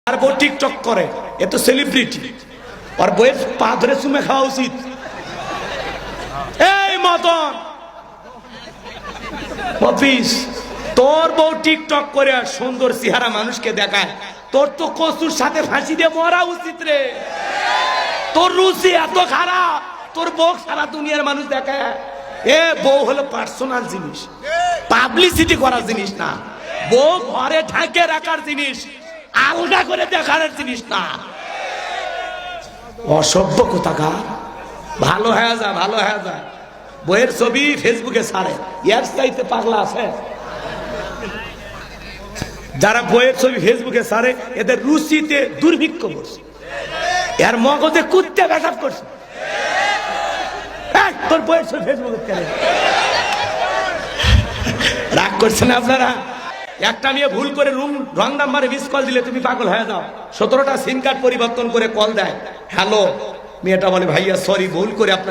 আর বউ টিকটক করে, এ তো সেলিব্রিটি, আর বউয়ের পা ধরে চুমে খাওয়া উচিত। এই মদন অফিস, তোর বউ টিকটক করে সুন্দর চেহারা মানুষকে দেখায়, তোর তো কচুর সাথে ফাঁসি দিয়ে মরা উচিত রে। তোর রুচি এত খারাপ, তোর বউ সারা দুনিয়ার মানুষ দেখায়। এ বউ হলো পার্সোনাল জিনিস, পাবলিসিটি করার জিনিস না। বউ ঘরে ঢাকে রাখার জিনিস, আলগা করে দেখার জিনিস না। অসভ্য কোথাকার। ভালো হয়ে যা, ভালো হয়ে যা। বইয়ের ছবি ফেসবুকে ছাড়ে, এর চাইতে পাগলা আছে? যারা বইয়ের ছবি ফেসবুকে ছাড়ে এদের রুচিতে দুর্ভিক্ষ করছে, এর মগজে কুত্তে পেশাব করছে। তোর বইয়ের ছবি ফেসবুকে কেন রাগ করছেন আপনারা? একটা মেয়ে ভুল করে রং নাম্বারে মিস কল দিলে তুমি পাগল হয়ে যাও। 17টা সিম কার্ড পরিবর্তন করে কল দেয়, হ্যালো। মেয়েটা বলে ভাইয়া সরি, ভুল করে আপনাকে